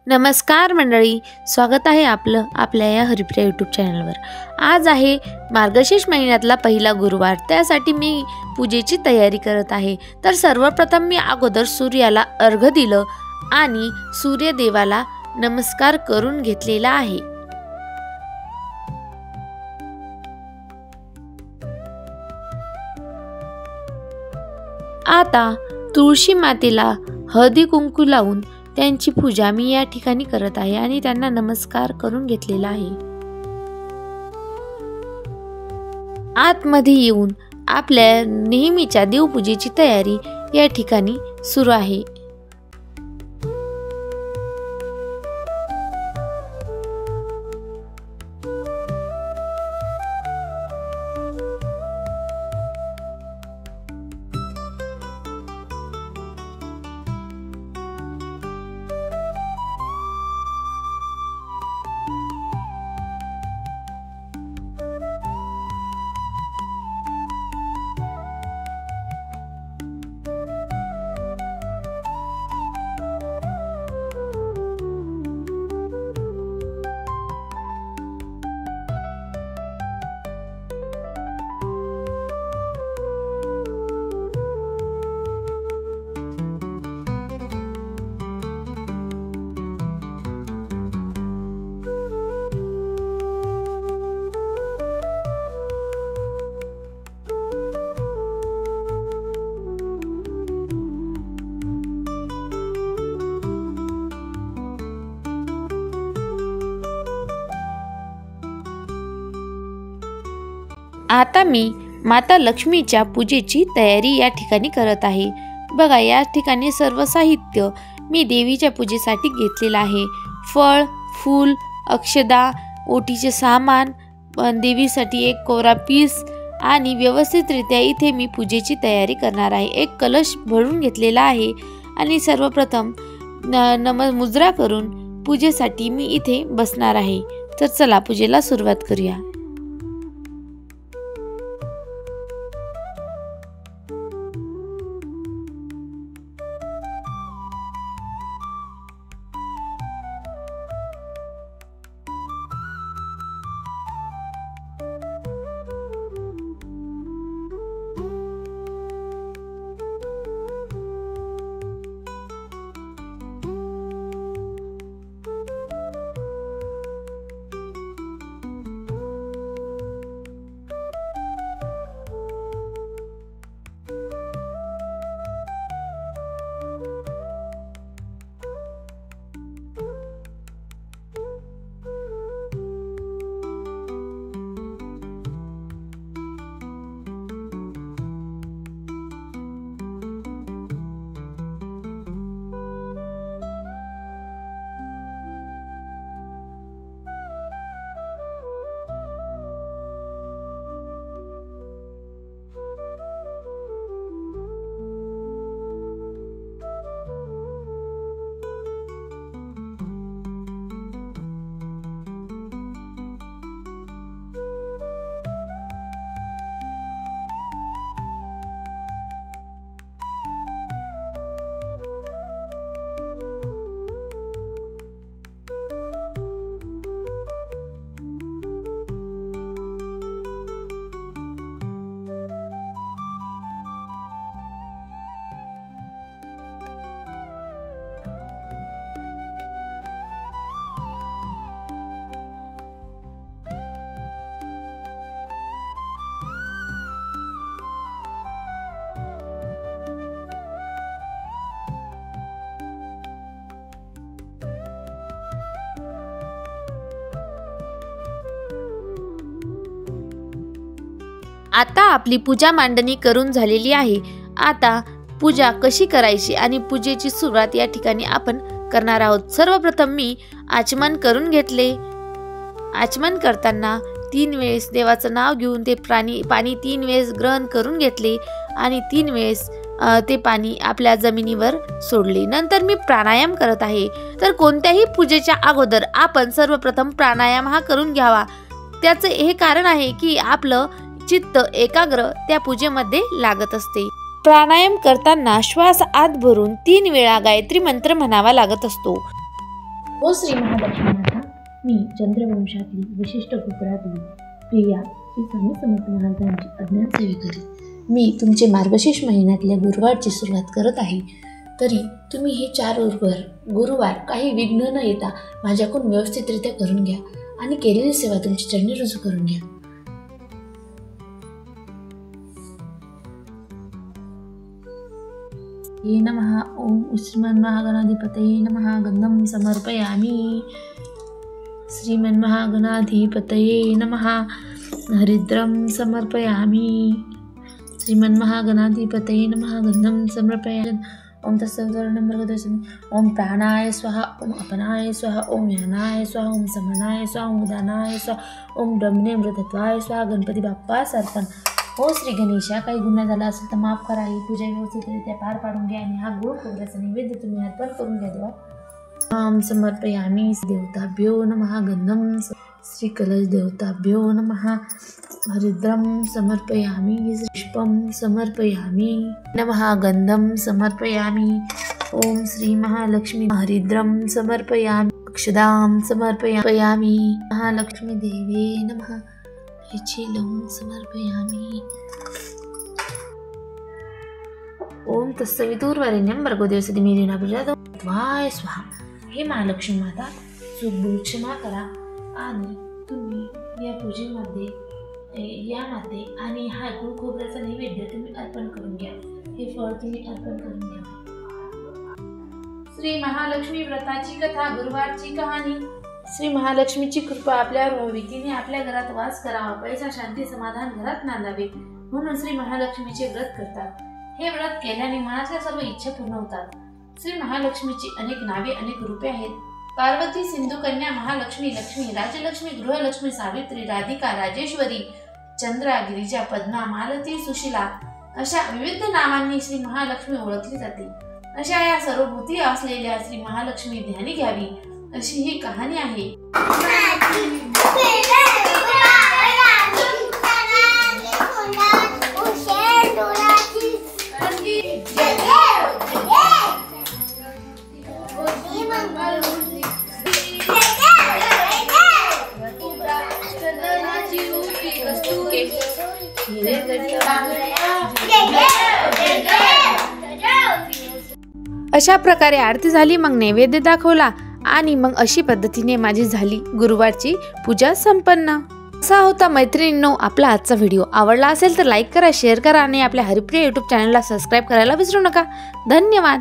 नमस्कार मंडळी, स्वागत आहे आपलं आपल्या या हरिप्रिया यूट्यूब चॅनलवर। आज आहे मार्गशीर्ष महिन्यातला पहिला गुरुवार, त्यासाठी मी पूजेची तयारी करत आहे। तर सर्वप्रथम मी अगोदर सूर्याला अर्घ्य दिलं आणि सूर्यदेवाला नमस्कार करून घेतलेला आहे। आता तुळशी मातेला हळदी कुंकू लावून त्यांची पूजा मी या ठिकाणी करत आहे आणि त्यांना नमस्कार करून घेतलेला आहे। आतमध्ये येऊन आपल्या नेहमीच्या देवपूजेची तयारी या ठिकाणी सुरू आहे। आता मी माता लक्ष्मीच्या पूजेची तयारी या ठिकाणी करत आहे। बघा, या ठिकाणी सर्व साहित्य मी देवीच्या पूजेसाठी घेतलेलं आहे। फळ, फूल, अक्षदा, ओटीचे सामान, देवीसाठी एक कोरा पीस आणि व्यवस्थितरित्या इथे मी पूजेची तयारी करणार आहे। एक कलश भरून घेतलेला आहे आणि सर्वप्रथम मुजरा करून पूजेसाठी मी इथे बसणार आहे। तर चला पूजेला सुरुवात करूया। आता आपली पूजा मांडणी करून झालेली आहे। आता पूजा कशी करायची आणि पूजेची सुरुवात या ठिकाणी आपण करणार आहोत। सर्वप्रथम मी आचमन करून घेतले। आचमन करताना 3 वेळेस देवाचं नाव घेऊन ते पाणी 3 वेळेस ग्रहण करून घेतले आणि 3 वेळेस ते पाणी आपल्या जमिनीवर सोडले। नंतर मी प्राणायाम करत आहे। तर कोणत्याही पूजेच्या अगोदर आपण सर्वप्रथम प्राणायाम हा करून घ्यावा। त्याचं हे कारण आहे की आपलं चित्त एकाग्र त्या पूजेमध्ये लागत असते। प्राणायाम करताना श्वास आत भरून 3 वेळा गायत्री मंत्र म्हणावा लागत असतो। हो श्री महालक्ष्मी माता, मी चंद्रवंशातली वशिष्ठ गोत्रातली प्रिया श्री स्वामी समर्थ महाराजांची अज्ञान सेवेकरी. मी तुमचे मार्गशीर्ष महिन्यातल्या गुरुवारची सुरुवात करत आहे. तरी तुम्ही हे 4 गुरुवार काही विघ्न न येता माझ्याकडून व्यवस्थितरित्या करून घ्या आणि केलेली सेवा तुमची चरणी रुजू करून घ्या. नमः. ओम श्रीमन्महागणाधिपतये नमः. गंधं समर्पयामि. श्रीमन्महागणाधिपतये नमः. हरिद्रं समर्पयामि. श्रीमन्महागणाधिपतये नमः. गंधं समर्पयामि. ओम तत्सवितुर्वरेण्यं ओम प्राणाय स्वाहा. ओम अपनाय स्वाहा. ओम यानाय स्वाहा. ओम समनाय स्वाहा. ओम उदानाय स्वाहा. ओम ब्रह्मणे मृतत्वाय स्वाहा. गणपती बाप्पास अर्पण. हो श्री गणेशा, काही गुन्हा झाला असेल तर माफ करा. ही पूजा व्यवस्थितरित्या पार पाडून घ्या आणि हा गोड खोबऱ्याचा नैवेद्य तुम्ही अर्पण करून घ्या देवा. ओम समर्पयामि. देवताभ्यो नमः. गंधं श्री कलश देवताभ्यो नमः. हरिद्रं समर्पयामि. पुष्पं समर्पयामि. नमः. गंधं समर्पयामि. ओम श्री महालक्ष्मी. हरिद्रं समर्पयामि. अक्षदां समर्पयामि. महालक्ष्मी देवे नमः. लवंग समर्पयामि. ओम तत्सवितुर्वरेण्यं भर्गो देवस्य धीमहि तन्नो स्वाहा. हे महालक्ष्मी माता, चूक क्षमा करा आणि तुम्ही या पूजेमध्ये यामध्ये आणि हा गुळ खोबऱ्याचा नैवेद्य तुम्ही अर्पण करून घ्या. हे फळ तुम्ही अर्पण करून घ्या. श्री महालक्ष्मी व्रताची कथा. गुरुवारची कहाणी. श्री महालक्ष्मीची कृपा आपल्यावर व्हावी, तिने आपल्या घरात वास करावा, पैसा शांती समाधान घरात नांदावे म्हणून श्री महालक्ष्मीचे व्रत करतात. हे व्रत केल्याने मनाच्या सर्व इच्छा पूर्ण होतात. श्री महालक्ष्मीची अनेक नावे, अनेक रूपे आहेत. पार्वती, सिंधू कन्या, महालक्ष्मी, लक्ष्मी, राजलक्ष्मी, गृहलक्ष्मी, सावित्री, राधिका, राजेश्वरी, चंद्रा, गिरिजा, पद्मा, मालती, सुशीला अशा विविध नावांनी श्री महालक्ष्मी ओळखली जाते. अशा या सर्व भूती असलेल्या श्री महालक्ष्मी ध्यानी घ्यावी अशी ही कहाणी आहे. अशा प्रकारे आरती झाली, मग नैवेद्य दाखवला आणि मग अशी पद्धतीने माझी झाली गुरुवारची पूजा संपन्न. असा होता मैत्रिणींनो आपला आजचा व्हिडिओ. आवडला असेल तर लाईक करा, शेअर करा आणि आपल्या हरिप्रिया यूट्यूब चॅनलला सबस्क्राईब करायला विसरू नका. धन्यवाद.